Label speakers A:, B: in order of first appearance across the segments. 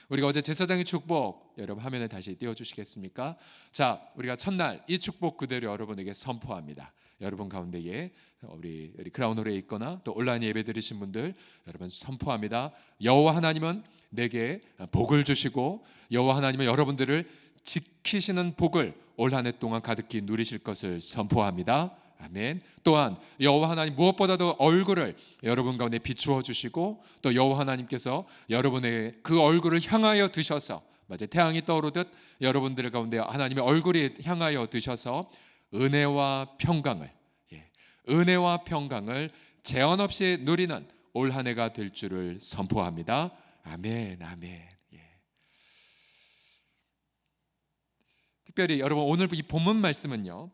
A: 우리가 어제 제사장의 축복 여러분 화면에 다시 띄워주시겠습니까? 자, 우리가 첫날 이 축복 그대로 여러분에게 선포합니다. 여러분 가운데에 우리 크라운홀에 있거나 또 온라인 예배 드리신 분들 여러분 선포합니다. 여호와 하나님은 내게 복을 주시고 여호와 하나님은 여러분들을 지키시는 복을 올 한 해 동안 가득히 누리실 것을 선포합니다. 아멘. 또한 여호와 하나님 무엇보다도 얼굴을 여러분 가운데 비추어 주시고 또 여호와 하나님께서 여러분의 그 얼굴을 향하여 드셔서 맞아요. 태양이 떠오르듯 여러분들 가운데 하나님의 얼굴이 향하여 드셔서 은혜와 평강을 은혜와 평강을 제한 없이 누리는 올 한 해가 될 줄을 선포합니다. 아멘. 아멘. 특별히 여러분 오늘 이 본문 말씀은요.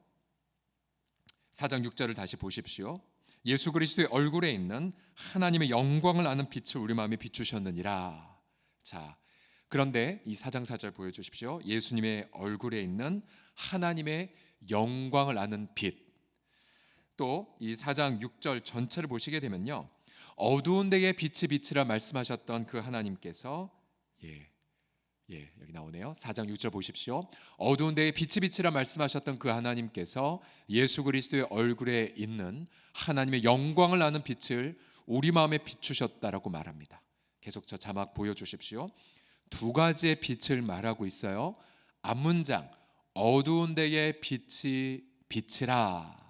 A: 4장 6절을 다시 보십시오. 예수 그리스도의 얼굴에 있는 하나님의 영광을 아는 빛을 우리 마음에 비추셨느니라. 자, 그런데 이 4장 4절 보여주십시오. 예수님의 얼굴에 있는 하나님의 영광을 아는 빛. 또 이 4장 6절 전체를 보시게 되면요. 어두운 데에 빛이 비치라 말씀하셨던 그 하나님께서 여기 나오네요. 4장 6절 보십시오. 어두운 데에 빛이 비치라 말씀하셨던 그 하나님께서 예수 그리스도의 얼굴에 있는 하나님의 영광을 아는 빛을 우리 마음에 비추셨다라고 말합니다. 계속 저 자막 보여주십시오. 두 가지의 빛을 말하고 있어요. 앞문장 어두운 데에 빛이 비치라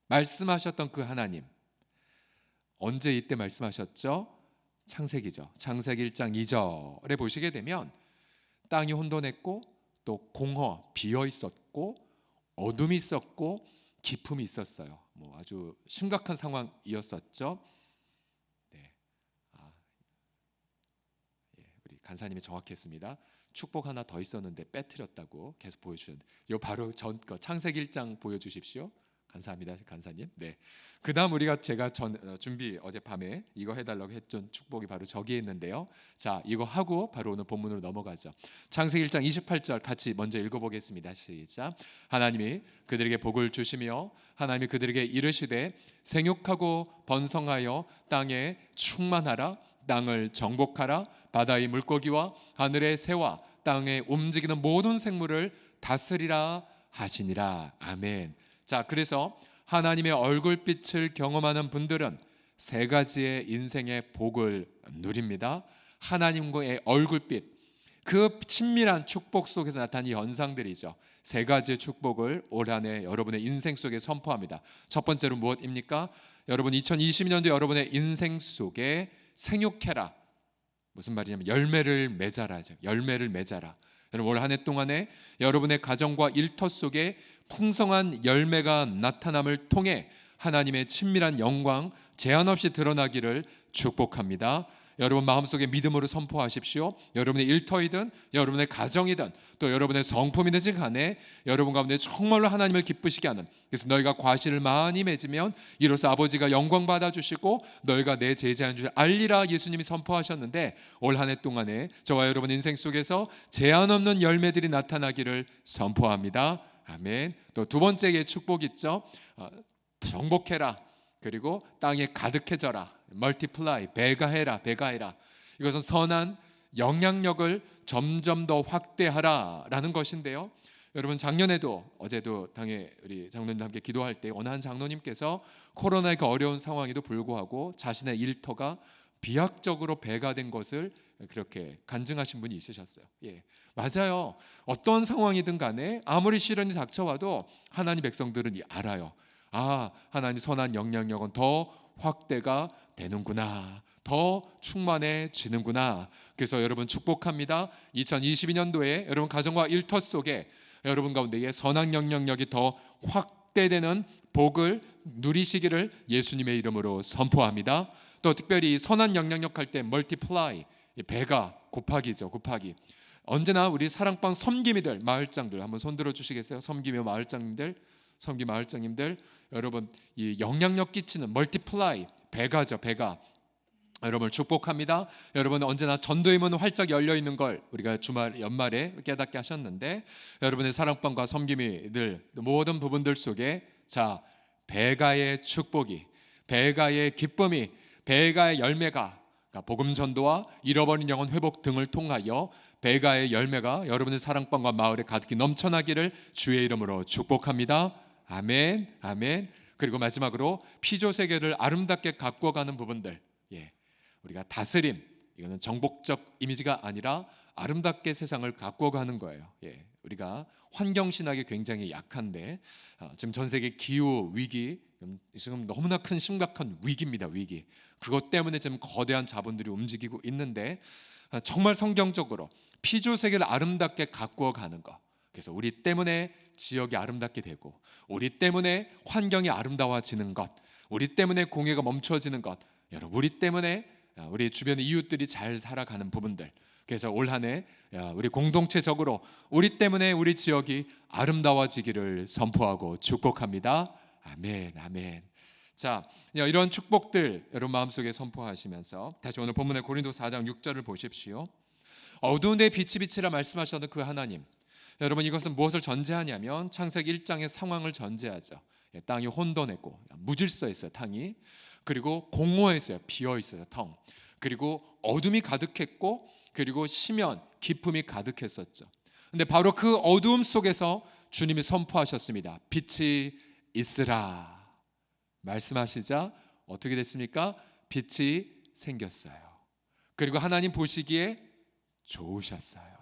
A: 말씀하셨던 그 하나님 언제 이때 말씀하셨죠? 창세기죠. 창세기 1장 2절에 보시게 되면 땅이 혼돈했고 또 공허 비어 있었고 어둠이 있었고 기품이 있었어요. 아주 심각한 상황이었었죠. 우리 간사님이 정확했습니다. 축복 하나 더 있었는데 빼뜨렸다고 계속 보여주셨는데 요 바로 전 거 창세기 1장 보여주십시오. 감사합니다, 간사님. 네. 그다음 우리가 제가 준비 어젯밤에 이거 해달라고 했던 축복이 바로 저기에 있는데요. 자, 이거 하고 바로 오늘 본문으로 넘어가죠. 창세기 1장 28절 같이 먼저 읽어보겠습니다. 시작. 하나님이 그들에게 복을 주시며 하나님이 그들에게 이르시되 생육하고 번성하여 땅에 충만하라. 땅을 정복하라. 바다의 물고기와 하늘의 새와 땅에 움직이는 모든 생물을 다스리라 하시니라. 아멘. 자, 그래서 하나님의 얼굴빛을 경험하는 분들은 세 가지의 인생의 복을 누립니다. 하나님과의 얼굴빛, 그 친밀한 축복 속에서 나타난 현상들이죠. 세 가지의 축복을 올 한 해 여러분의 인생 속에 선포합니다. 첫 번째로 무엇입니까? 여러분 2020년도 여러분의 인생 속에 생육해라. 무슨 말이냐면 열매를 맺어라죠. 열매를 맺어라. 여러분 올 한 해 동안에 여러분의 가정과 일터 속에 풍성한 열매가 나타남을 통해 하나님의 친밀한 영광 제한 없이 드러나기를 축복합니다. 여러분 마음속에 믿음으로 선포하십시오. 여러분의 일터이든 여러분의 가정이든 또 여러분의 성품이든지 간에 여러분 가운데 정말로 하나님을 기쁘시게 하는, 그래서 너희가 과실을 많이 맺으면 이로써 아버지가 영광 받아주시고 너희가 내 제자인 줄 알리라 예수님이 선포하셨는데 올 한 해 동안에 저와 여러분 인생 속에서 제한 없는 열매들이 나타나기를 선포합니다. 아멘. 또 두 번째의 축복 있죠. 정복해라. 그리고 땅에 가득해져라. 멀티플라이, 배가해라. 배가해라. 이것은 선한 영향력을 점점 더 확대하라라는 것인데요. 여러분 작년에도 어제도 당에 우리 장로님과 함께 기도할 때 어느 한 장로님께서 코로나의 그 어려운 상황에도 불구하고 자신의 일터가 비약적으로 배가 된 것을 그렇게 간증하신 분이 있으셨어요. 맞아요. 어떤 상황이든 간에 아무리 시련이 닥쳐와도 하나님 백성들은 알아요. 하나님 선한 영향력은 더 확대가 되는구나. 더 충만해지는구나. 그래서 여러분 축복합니다. 2022년도에 여러분 가정과 일터 속에 여러분 가운데에 선한 영향력이 더 확대되는 복을 누리시기를 예수님의 이름으로 선포합니다. 또 특별히 선한 영향력 할 때 멀티플라이, 배가 곱하기죠. 곱하기. 언제나 우리 사랑방 섬김이들, 마을장들 한번 손들어 주시겠어요? 섬김의 마을장님들, 섬김 마을장님들, 여러분 이 영향력 끼치는 멀티플라이, 배가죠. 배가. 여러분을 축복합니다. 여러분은 언제나 전도의 문은 활짝 열려 있는 걸 우리가 주말 연말에 깨닫게 하셨는데 여러분의 사랑방과 섬김이들 모든 부분들 속에 자 배가의 축복이, 배가의 기쁨이, 배가의 열매가 그러니까 복음 전도와 잃어버린 영혼 회복 등을 통하여 배가의 열매가 여러분의 사랑방과 마을에 가득히 넘쳐나기를 주의 이름으로 축복합니다. 아멘, 아멘. 그리고 마지막으로 피조 세계를 아름답게 가꾸어가는 부분들, 우리가 다스림, 이거는 정복적 이미지가 아니라 아름답게 세상을 가꾸어가는 거예요. 우리가 환경 신학이 굉장히 약한데 지금 전 세계 기후 위기, 지금 너무나 큰 심각한 위기입니다. 위기. 그것 때문에 지금 거대한 자본들이 움직이고 있는데 정말 성경적으로 피조 세계를 아름답게 가꾸어가는 것. 그래서 우리 때문에 지역이 아름답게 되고, 우리 때문에 환경이 아름다워지는 것, 우리 때문에 공해가 멈춰지는 것, 여러분 우리 때문에 우리 주변의 이웃들이 잘 살아가는 부분들. 그래서 올 한 해 우리 공동체적으로 우리 때문에 우리 지역이 아름다워지기를 선포하고 축복합니다. 아멘, 아멘. 자, 이런 축복들 여러분 마음속에 선포하시면서 다시 오늘 본문의 고린도 4장 6절을 보십시오. 어두운 데에 빛이 비치라 말씀하셨던 그 하나님. 여러분 이것은 무엇을 전제하냐면 창세기 1장의 상황을 전제하죠. 땅이 혼돈했고 무질서했어요. 땅이. 그리고 공허했어요. 비어있어요. 텅. 그리고 어둠이 가득했고, 그리고 심연, 기품이 가득했었죠. 근데 바로 그 어두움 속에서 주님이 선포하셨습니다. 빛이 있으라 말씀하시자 어떻게 됐습니까? 빛이 생겼어요. 그리고 하나님 보시기에 좋으셨어요.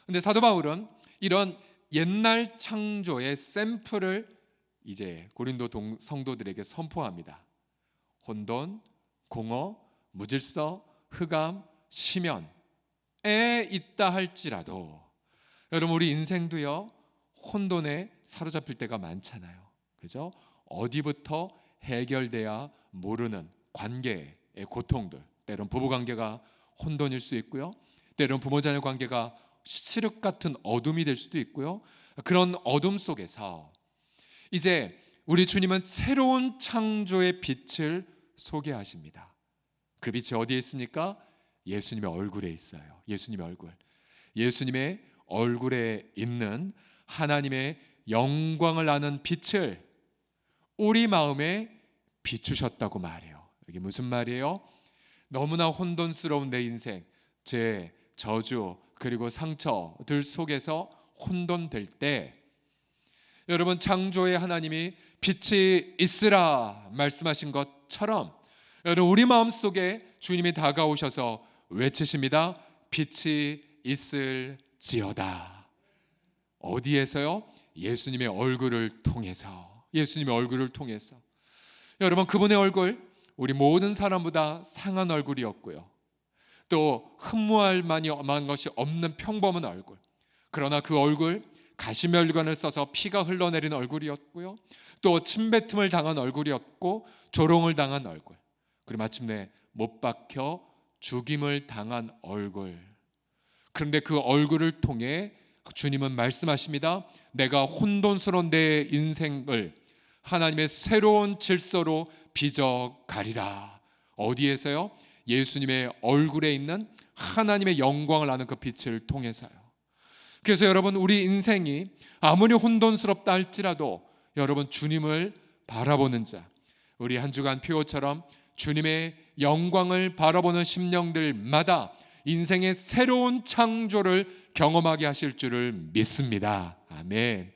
A: 근데 사도 바울은 이런 옛날 창조의 샘플을 이제 고린도 성도들에게 선포합니다. 혼돈, 공허, 무질서, 흑암, 심연에 있다 할지라도 여러분 우리 인생도요 혼돈에 사로잡힐 때가 많잖아요. 그죠? 어디부터 해결돼야 모르는 관계의 고통들, 때론 부부관계가 혼돈일 수 있고요, 때론 부모자녀 관계가 칠흑 같은 어둠이 될 수도 있고요. 그런 어둠 속에서 이제 우리 주님은 새로운 창조의 빛을 소개하십니다. 그 빛이 어디에 있습니까? 예수님의 얼굴에 있어요. 예수님의 얼굴. 예수님의 얼굴에 있는 하나님의 영광을 아는 빛을 우리 마음에 비추셨다고 말해요. 이게 무슨 말이에요? 너무나 혼돈스러운 내 인생, 죄, 저주, 그리고 상처들 속에서 혼돈될 때 여러분 창조의 하나님이 빛이 있으라 말씀하신 것처럼 여러분 우리 마음속에 주님이 다가오셔서 외치십니다. 빛이 있을지어다. 어디에서요? 예수님의 얼굴을 통해서. 예수님의 얼굴을 통해서. 여러분 그분의 얼굴 우리 모든 사람보다 상한 얼굴이었고요, 또 흠모할 만한 것이 없는 평범한 얼굴. 그러나 그 얼굴 가시멸관을 써서 피가 흘러내리는 얼굴이었고요, 또 침뱉음을 당한 얼굴이었고 조롱을 당한 얼굴, 그리고 마침내 못 박혀 죽임을 당한 얼굴. 그런데 그 얼굴을 통해 주님은 말씀하십니다. 내가 혼돈스러운 내 인생을 하나님의 새로운 질서로 빚어가리라. 어디에서요? 예수님의 얼굴에 있는 하나님의 영광을 아는 그 빛을 통해서요. 그래서 여러분 우리 인생이 아무리 혼돈스럽다 할지라도 여러분 주님을 바라보는 자, 우리 한 주간 표어처럼 주님의 영광을 바라보는 심령들마다 인생의 새로운 창조를 경험하게 하실 줄을 믿습니다. 아멘.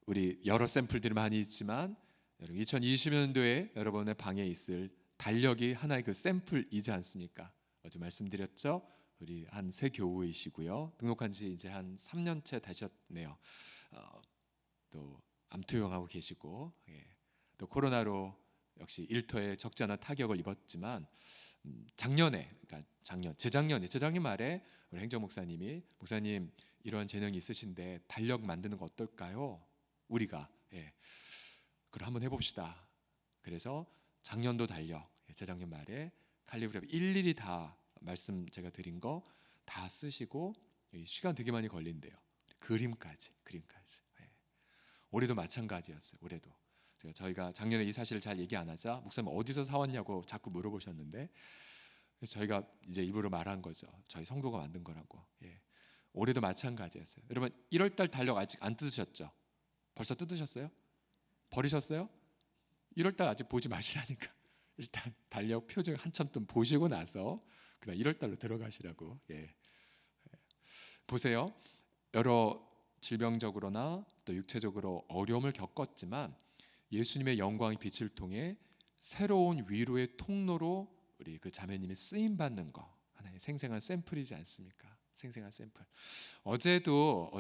A: 우리 여러 샘플들이 많이 있지만 2020년도에 여러분의 방에 있을 달력이 하나의 그 샘플이지 않습니까? 어제 말씀드렸죠. 우리 한 새 교우이시고요. 등록한 지 이제 한 3년째 되셨네요. 또 암투병하고 계시고, 또 코로나로 역시 일터에 적지 않은 타격을 입었지만 작년에, 그러니까 재작년 말에 우리 행정 목사님이 목사님 이런 재능이 있으신데 달력 만드는 거 어떨까요? 우리가 그걸 한번 해봅시다. 그래서 작년도 달력, 재작년 말에 칼리그래피 일일이 다 말씀 제가 드린 거 다 쓰시고 시간 되게 많이 걸린대요. 그림까지. 올해도 마찬가지였어요. 올해도 저희가 작년에 이 사실을 잘 얘기 안 하자 목사님 어디서 사왔냐고 자꾸 물어보셨는데 그래서 저희가 이제 입으로 말한 거죠. 저희 성도가 만든 거라고. 올해도 마찬가지였어요. 여러분 1월달 달력 아직 안 뜯으셨죠? 벌써 뜯으셨어요? 버리셨어요? 1월달 아직 보지 마시라니까. 일단 달력 표정 한참 좀 보시고 나서 그다음 1월 달로 들어가시라고. 예. 보세요. 여러 질병적으로나 또 육체적으로 어려움을 겪었지만 예수님의 영광의 빛을 통해 새로운 위로의 통로로 우리 그 자매님이 쓰임 받는 거 하나의 생생한 샘플이지 않습니까? 생생한 샘플. 어제도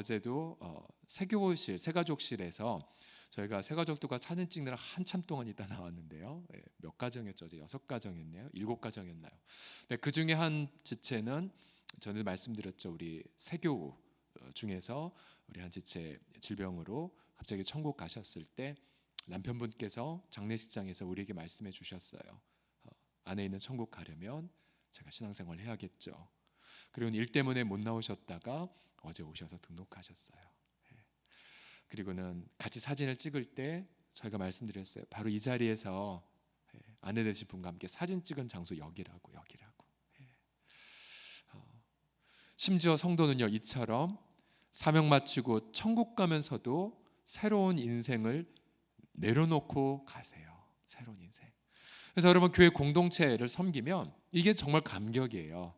A: 세교실 세가족실에서 저희가 세가족들과 사진 찍느라 한참 동안 있다 나왔는데요. 예, 몇 가정이었죠? 어제 6가정이었나요? 7가정이었나요? 네, 그 중에 한 지체는 전에 말씀드렸죠. 우리 세교 중에서 우리 한 지체 질병으로 갑자기 천국 가셨을 때 남편분께서 장례식장에서 우리에게 말씀해 주셨어요. 안에 있는 천국 가려면 제가 신앙생활을 해야겠죠. 그리고 일 때문에 못 나오셨다가 어제 오셔서 등록하셨어요. 예. 그리고는 같이 사진을 찍을 때 저희가 말씀드렸어요. 바로 이 자리에서 아내 되신 분과 함께 사진 찍은 장소 여기라고. 예. 심지어 성도는요 이처럼 사명 마치고 천국 가면서도 새로운 인생을 내려놓고 가세요. 새로운 인생. 그래서 여러분 교회 공동체를 섬기면 이게 정말 감격이에요.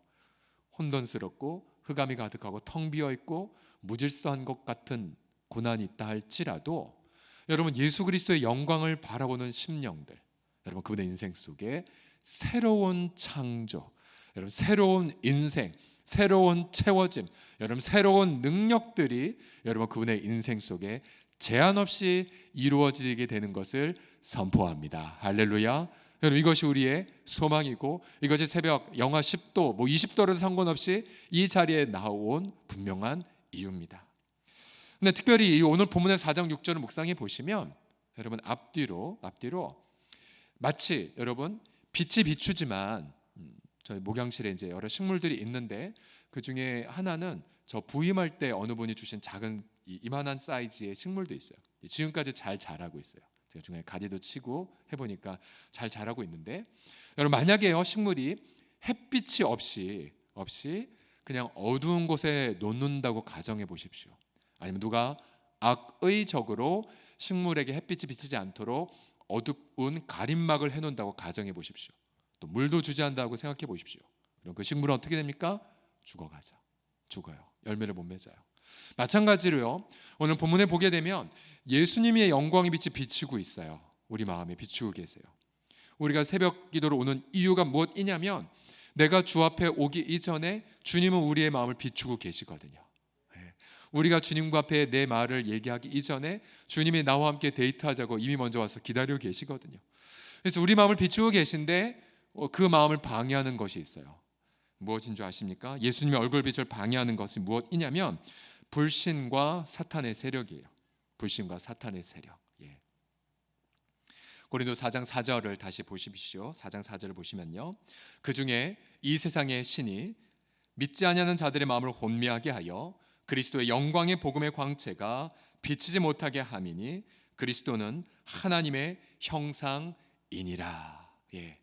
A: 혼돈스럽고 흑암이 가득하고 텅 비어 있고 무질서한 것 같은 고난이 있다 할지라도 여러분 예수 그리스도의 영광을 바라보는 심령들, 여러분 그분의 인생 속에 새로운 창조, 여러분 새로운 인생, 새로운 채워짐, 여러분 새로운 능력들이 여러분 그분의 인생 속에 제한 없이 이루어지게 되는 것을 선포합니다. 할렐루야. 여러분 이것이 우리의 소망이고 이것이 새벽 영하 10도 20도라도 상관없이 이 자리에 나온 분명한 이유입니다. 근데 특별히 오늘 본문의 4장 6절을 묵상해 보시면 여러분 앞뒤로 마치 여러분 빛이 비추지만 저희 목양실에 이제 여러 식물들이 있는데 그 중에 하나는 저 부임할 때 어느 분이 주신 작은 이만한 사이즈의 식물도 있어요. 지금까지 잘 자라고 있어요. 제가 중간에 가지도 치고 해보니까 잘 자라고 있는데 여러분 만약에요 식물이 햇빛이 없이 그냥 어두운 곳에 놓는다고 가정해 보십시오. 아니면 누가 악의적으로 식물에게 햇빛이 비치지 않도록 어두운 가림막을 해놓는다고 가정해 보십시오. 또 물도 주지 않는다고 생각해 보십시오. 그럼 그 식물은 어떻게 됩니까? 죽어요. 열매를 못 맺어요. 마찬가지로요. 오늘 본문에 보게 되면 예수님의 영광의 빛이 비치고 있어요. 우리 마음에 비추고 계세요. 우리가 새벽 기도로 오는 이유가 무엇이냐면 내가 주 앞에 오기 이전에 주님은 우리의 마음을 비추고 계시거든요. 우리가 주님 앞에 내 말을 얘기하기 이전에 주님이 나와 함께 데이트하자고 이미 먼저 와서 기다리고 계시거든요. 그래서 우리 마음을 비추고 계신데 그 마음을 방해하는 것이 있어요. 무엇인 줄 아십니까? 예수님의 얼굴빛을 방해하는 것이 무엇이냐면 불신과 사탄의 세력이에요. 불신과 사탄의 세력. 예. 고린도 4장 4절을 다시 보십시오. 4장 4절을 보시면요. 그 중에 이 세상의 신이 믿지 아니하는 자들의 마음을 혼미하게 하여 그리스도의 영광의 복음의 광채가 비치지 못하게 함이니 그리스도는 하나님의 형상이니라. 예.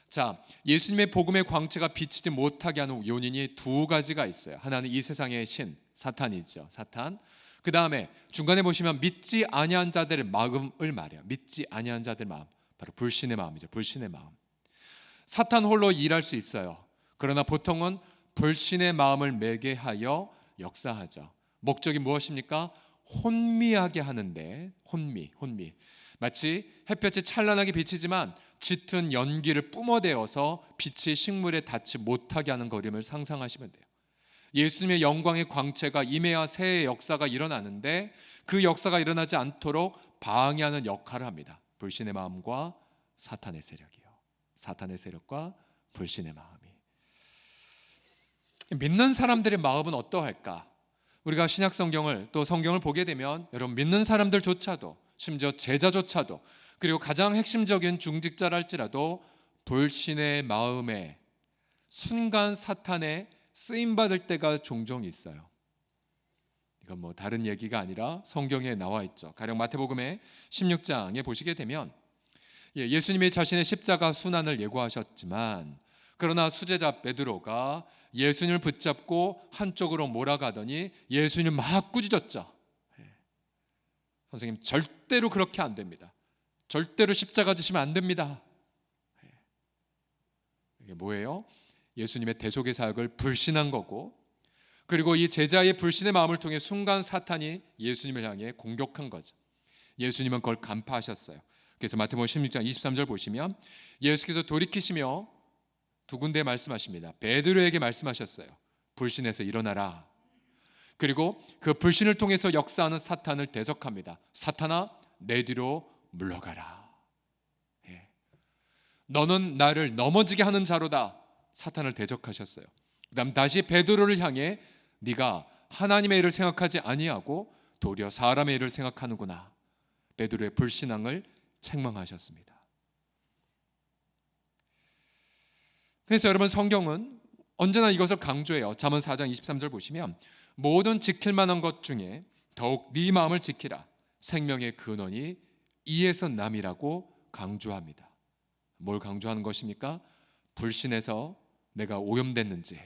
A: 자, 예수님의 복음의 광채가 비치지 못하게 하는 요인이 두 가지가 있어요. 하나는 이 세상의 신, 사탄이죠. 사탄. 그 다음에 중간에 보시면 믿지 아니한 자들의 마음을 말해요. 믿지 아니한 자들의 마음, 바로 불신의 마음이죠. 불신의 마음. 사탄 홀로 일할 수 있어요. 그러나 보통은 불신의 마음을 매게 하여 역사하죠. 목적이 무엇입니까? 혼미하게 하는데 혼미. 마치 햇볕이 찬란하게 비치지만 짙은 연기를 뿜어대어서 빛이 식물에 닿지 못하게 하는 그림을 상상하시면 돼요. 예수님의 영광의 광채가 임해야 새의 역사가 일어나는데 그 역사가 일어나지 않도록 방해하는 역할을 합니다. 불신의 마음과 사탄의 세력이요. 사탄의 세력과 불신의 마음이. 믿는 사람들의 마음은 어떠할까? 우리가 신약 성경을 또 성경을 보게 되면 여러분 믿는 사람들조차도 심지어 제자조차도 그리고 가장 핵심적인 중직자랄지라도 불신의 마음에 순간 사탄에 쓰임 받을 때가 종종 있어요. 이건 뭐 다른 얘기가 아니라 성경에 나와 있죠. 가령 마태복음의 16장에 보시게 되면 예수님이 자신의 십자가 순환을 예고하셨지만 그러나 수제자 베드로가 예수님을 붙잡고 한쪽으로 몰아가더니 예수님 막 꾸짖었죠. 선생님 절대로 그렇게 안 됩니다. 절대로 십자가 지시면 안 됩니다. 이게 뭐예요? 예수님의 대속의 사역을 불신한 거고, 그리고 이 제자의 불신의 마음을 통해 순간 사탄이 예수님을 향해 공격한 거죠. 예수님은 그걸 간파하셨어요. 그래서 마태복음 16장 23절 보시면 예수께서 돌이키시며 두 군데 말씀하십니다. 베드로에게 말씀하셨어요. 불신에서 일어나라. 그리고 그 불신을 통해서 역사하는 사탄을 대적합니다. 사탄아, 내 뒤로 물러가라. 예. 너는 나를 넘어지게 하는 자로다. 사탄을 대적하셨어요. 그다음 다시 베드로를 향해 네가 하나님의 일을 생각하지 아니하고 도리어 사람의 일을 생각하는구나. 베드로의 불신앙을 책망하셨습니다. 그래서 여러분, 성경은 언제나 이것을 강조해요. 잠언 4장 23절 보시면 모든 지킬 만한 것 중에 더욱 네 마음을 지키라. 생명의 근원이 이에서 남이라고 강조합니다. 뭘 강조하는 것입니까? 불신에서 내가 오염됐는지,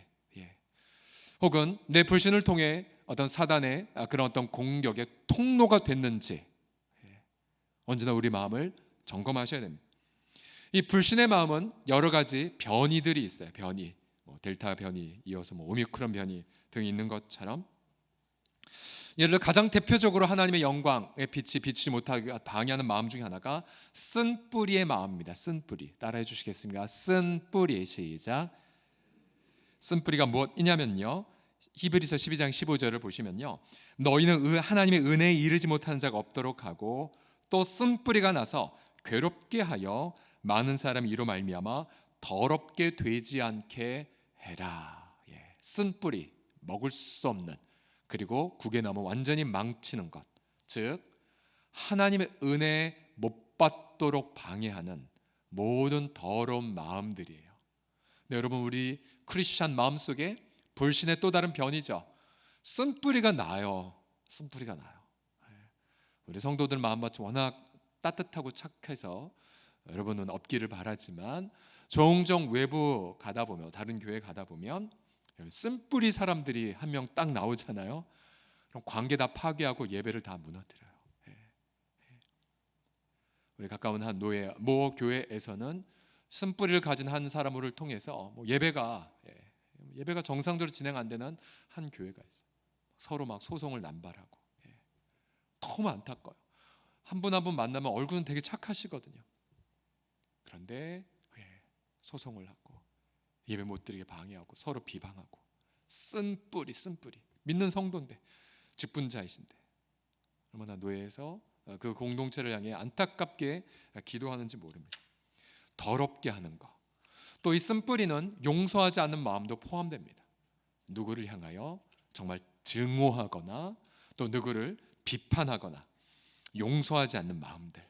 A: 혹은 내 불신을 통해 어떤 사단의 그런 어떤 공격의 통로가 됐는지, 언제나 우리 마음을 점검하셔야 됩니다. 이 불신의 마음은 여러 가지 변이들이 있어요. 변이, 델타 변이, 이어서 오미크론 변이 등이 있는 것처럼, 예를 들어 가장 대표적으로 하나님의 영광의 빛이 비치지 못하게 방해하는 마음 중에 하나가 쓴뿌리의 마음입니다. 쓴뿌리, 따라해 주시겠습니까? 쓴뿌리. 시작. 쓴뿌리가 무엇이냐면요, 히브리서 12장 15절을 보시면요, 너희는 하나님의 은혜에 이르지 못하는 자가 없도록 하고 또 쓴뿌리가 나서 괴롭게 하여 많은 사람이 이로 말미암아 더럽게 되지 않게 해라. 쓴뿌리, 먹을 수 없는, 그리고 국에 나면 완전히 망치는 것, 즉 하나님의 은혜 못 받도록 방해하는 모든 더러운 마음들이에요. 네, 여러분, 우리 크리스찬 마음속에 불신의 또 다른 변이죠. 쓴뿌리가 나요. 쓴뿌리가 나요. 우리 성도들 마음밭이 워낙 따뜻하고 착해서 여러분은 없기를 바라지만 종종 외부 가다 보면, 다른 교회 가다 보면 쓴뿌리 사람들이 한 명 딱 나오잖아요. 그럼 관계 다 파괴하고 예배를 다 무너뜨려요. 우리 가까운 한 모 교회에서는 쓴뿌리를 가진 한 사람을 통해서 예배가 정상적으로 진행 안 되는 한 교회가 있어요. 서로 막 소송을 남발하고, 너무 안타까워요. 한 분 한 분 만나면 얼굴은 되게 착하시거든요. 그런데 소송을 하고 예배 못 드리게 방해하고 서로 비방하고, 쓴뿌리 믿는 성도인데, 직분자이신데 얼마나 노예에서 그 공동체를 향해 안타깝게 기도하는지 모릅니다. 더럽게 하는 것, 또 이 쓴뿌리는 용서하지 않는 마음도 포함됩니다. 누구를 향하여 정말 증오하거나 또 누구를 비판하거나 용서하지 않는 마음들,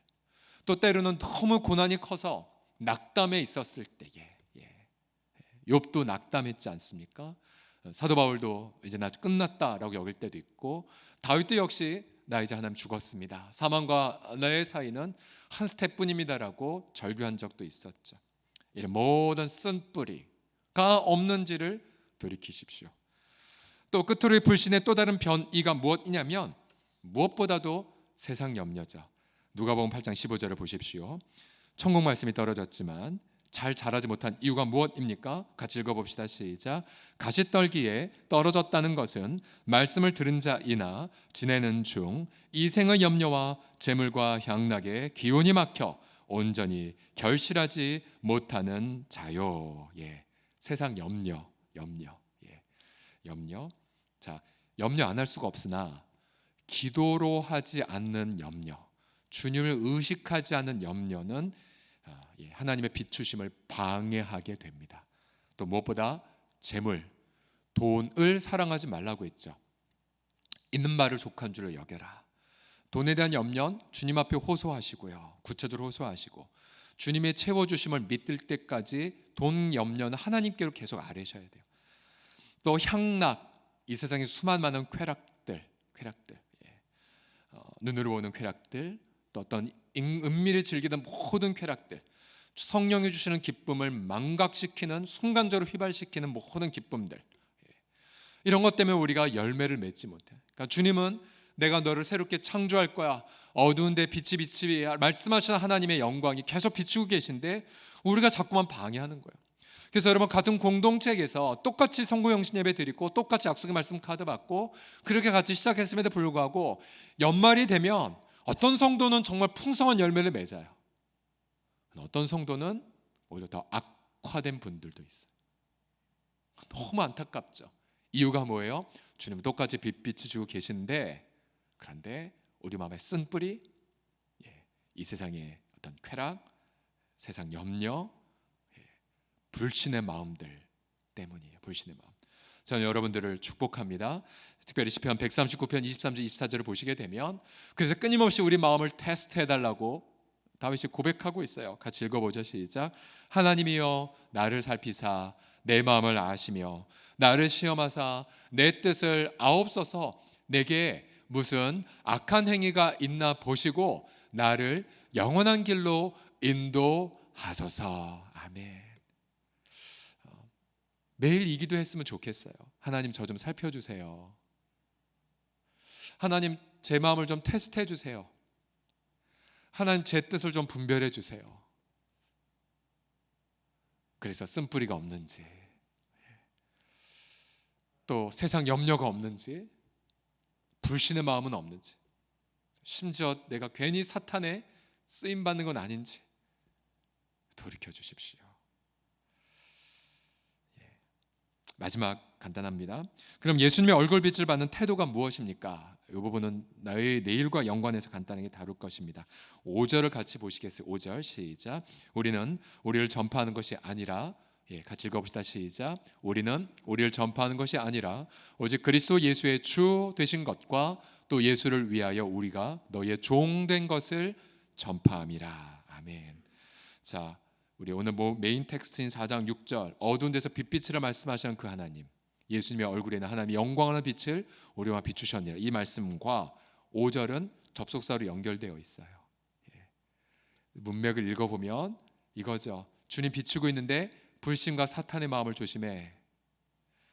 A: 또 때로는 너무 고난이 커서 낙담에 있었을 때에, 욥도 낙담했지 않습니까? 사도 바울도 이제 나 끝났다라고 여길 때도 있고, 다윗도 역시 나 이제 하나님 죽었습니다, 사망과 나의 사이는 한 스텝뿐입니다라고 절규한 적도 있었죠. 이런 모든 쓴뿌리가 없는지를 돌이키십시오. 또 끝으로 불신의 또 다른 변이가 무엇이냐면 무엇보다도 세상 염려죠. 누가복음 8장 15절을 보십시오. 천국 말씀이 떨어졌지만 잘 자라지 못한 이유가 무엇입니까? 같이 읽어봅시다. 시작. 가시떨기에 떨어졌다는 것은 말씀을 들은 자이나 지내는 중 이생의 염려와 재물과 향락에 기운이 막혀 온전히 결실하지 못하는 자요. 세상 염려. 자, 염려 안 할 수가 없으나 기도로 하지 않는 염려, 주님을 의식하지 않는 염려는 하나님의 비추심을 방해하게 됩니다. 또 무엇보다 재물, 돈을 사랑하지 말라고 했죠. 있는 말을 족한 줄을 여겨라. 돈에 대한 염려는 주님 앞에 호소하시고요, 구체적으로 호소하시고, 주님의 채워주심을 믿을 때까지 돈 염려는 하나님께로 계속 아뢰셔야 돼요. 또 향락, 이 세상에 수많은 쾌락들, 눈으로 보는 쾌락들, 또 어떤 은밀히 즐기던 모든 쾌락들, 성령이 주시는 기쁨을 망각시키는, 순간적으로 휘발시키는 모든 기쁨들, 이런 것 때문에 우리가 열매를 맺지 못해요. 그러니까 주님은 내가 너를 새롭게 창조할 거야, 어두운 데 빛이 말씀하시는 하나님의 영광이 계속 비추고 계신데 우리가 자꾸만 방해하는 거예요. 그래서 여러분 같은 공동체에서 똑같이 성구 영신 예배 드리고 똑같이 약속의 말씀 카드 받고 그렇게 같이 시작했음에도 불구하고 연말이 되면 어떤 성도는 정말 풍성한 열매를 맺어요. 어떤 성도는 오히려 더 악화된 분들도 있어요. 너무 안타깝죠. 이유가 뭐예요? 주님은 똑같이 빛빛이 주고 계신데 그런데 우리 마음에 쓴 뿌리, 이 세상의 어떤 쾌락, 세상 염려, 불신의 마음들 때문이에요. 불신의 마음. 저는 여러분들을 축복합니다. 특별히 시편 139편 23절 24절을 보시게 되면 그래서 끊임없이 우리 마음을 테스트해달라고 다윗이 고백하고 있어요. 같이 읽어보죠. 시작. 하나님이여 나를 살피사 내 마음을 아시며 나를 시험하사 내 뜻을 아옵소서. 내게 무슨 악한 행위가 있나 보시고 나를 영원한 길로 인도하소서. 아멘. 매일 이 기도했으면 좋겠어요. 하나님 저 좀 살펴주세요. 하나님 제 마음을 좀 테스트해 주세요. 하나님 제 뜻을 좀 분별해 주세요. 그래서 쓴뿌리가 없는지, 또 세상 염려가 없는지, 불신의 마음은 없는지, 심지어 내가 괜히 사탄에 쓰임받는 건 아닌지 돌이켜 주십시오. 마지막 간단합니다. 그럼 예수님의 얼굴빛을 받는 태도가 무엇입니까? 이 부분은 나의 내일과 연관해서 간단하게 다룰 것입니다. 5절을 같이 보시겠어요? 5절 시작. 우리는 우리를 전파하는 것이 아니라, 같이 읽어봅시다. 시작. 우리는 우리를 전파하는 것이 아니라 오직 그리스도 예수의 주 되신 것과 또 예수를 위하여 우리가 너의 종 된 것을 전파함이라. 아멘. 자, 우리 오늘 메인 텍스트인 4장 6절 어두운 데서 빛빛이라 말씀하시는 그 하나님, 예수님의 얼굴에는 하나님의 영광하는 빛을 우리와 비추셨느니라. 이 말씀과 5절은 접속사로 연결되어 있어요. 문맥을 읽어보면 이거죠. 주님 비추고 있는데 불신과 사탄의 마음을 조심해.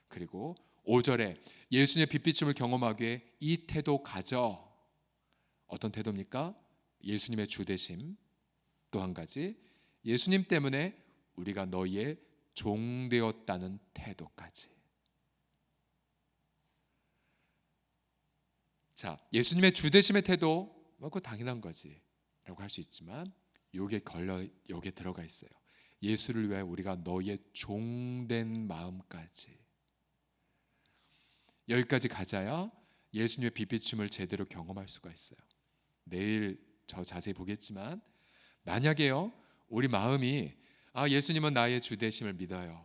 A: 그리고 5절에 예수님의 빛비춤을 경험하기에 이 태도 가져. 어떤 태도입니까? 예수님의 주되심. 또 한 가지, 예수님 때문에 우리가 너희의 종 되었다는 태도까지. 자, 예수님의 주되심의 태도, 그거 당연한 거지라고 할 수 있지만 여기에 들어가 있어요. 예수를 위하여 우리가 너희의 종된 마음까지. 여기까지 가져야 예수님의 빛비춤을 제대로 경험할 수가 있어요. 내일 저 자세히 보겠지만 만약에요, 우리 마음이 예수님은 나의 주 되심을 믿어요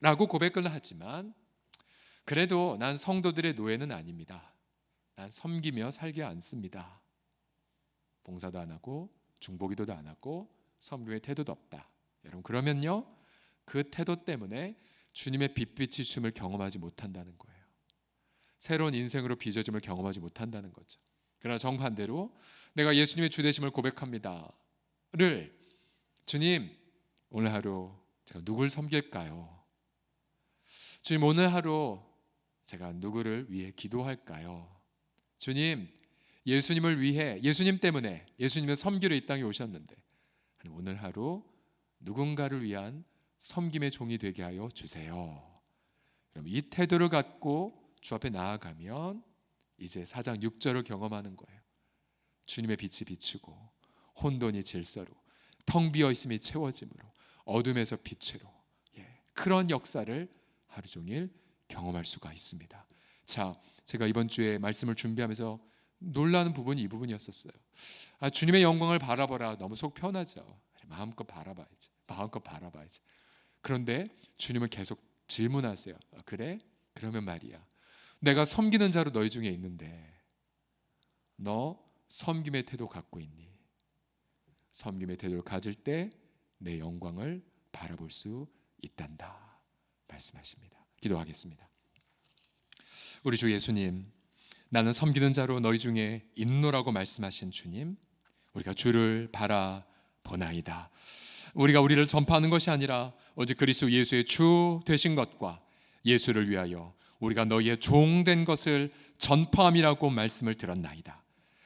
A: 라고 고백을 하지만 그래도 난 성도들의 노예는 아닙니다. 난 섬기며 살지 않습니다. 봉사도 안 하고 중보기도도 안 하고 섬김의 태도도 없다. 여러분 그러면요, 그 태도 때문에 주님의 빛비추심을 경험하지 못한다는 거예요. 새로운 인생으로 빚어짐을 경험하지 못한다는 거죠. 그러나 정반대로 내가 예수님의 주 되심을 고백합니다를, 주님 오늘 하루 제가 누굴 섬길까요? 주님 오늘 하루 제가 누구를 위해 기도할까요? 주님 예수님을 위해, 예수님 때문에, 예수님의 섬기러 이 땅에 오셨는데 오늘 하루 누군가를 위한 섬김의 종이 되게 하여 주세요. 그럼 이 태도를 갖고 주 앞에 나아가면 이제 4장 6절을 경험하는 거예요. 주님의 빛이 비추고 혼돈이 질서로, 텅 비어 있음이 채워짐으로, 어둠에서 빛으로, 그런 역사를 하루 종일 경험할 수가 있습니다. 자, 제가 이번 주에 말씀을 준비하면서 놀라는 부분이 이 부분이었었어요. 주님의 영광을 바라보라. 너무 속 편하죠. 마음껏 바라봐야지. 마음껏 바라봐야지. 그런데 주님은 계속 질문하세요. 그래? 그러면 말이야, 내가 섬기는 자로 너희 중에 있는데 너 섬김의 태도 갖고 있니? 섬김의 태도를 가질 때 내 영광을 바라볼 수 있단다 말씀하십니다. 기도하겠습니다. 우리 주 예수님, 나는 섬기는 자로 너희 중에 있노라고 말씀하신 주님, 우리가 주를 바라보나이다. 우리가 우리를 전파하는 것이 아니라 오직 그리스도 예수의 주 되신 것과 예수를 위하여 우리가 너희의 종 된 것을 전파함이라고 말씀을 들었나이다.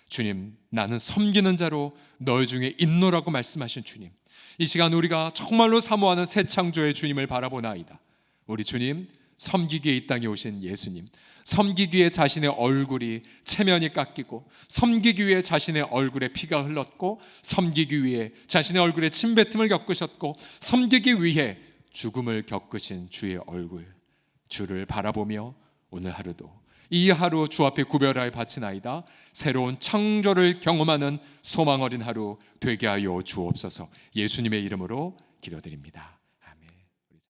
A: 주님, 나는 섬기는 자로 너희 중에 있노라고 말씀하신 주님, 이 시간 우리가 정말로 사모하는 새 창조의 주님을 바라보나이다. 우리 주님, 섬기기에 이 땅에 오신 예수님, 섬기기 위해 자신의 얼굴이 체면이 깎이고, 섬기기 위해 자신의 얼굴에 피가 흘렀고, 섬기기 위해 자신의 얼굴에 침뱉음을 겪으셨고, 섬기기 위해 죽음을 겪으신 주의 얼굴, 주를 바라보며 오늘 하루도 이 하루 주 앞에 구별하여 바치나이다. 새로운 창조를 경험하는 소망 어린 하루 되게 하여 주옵소서. 예수님의 이름으로 기도드립니다.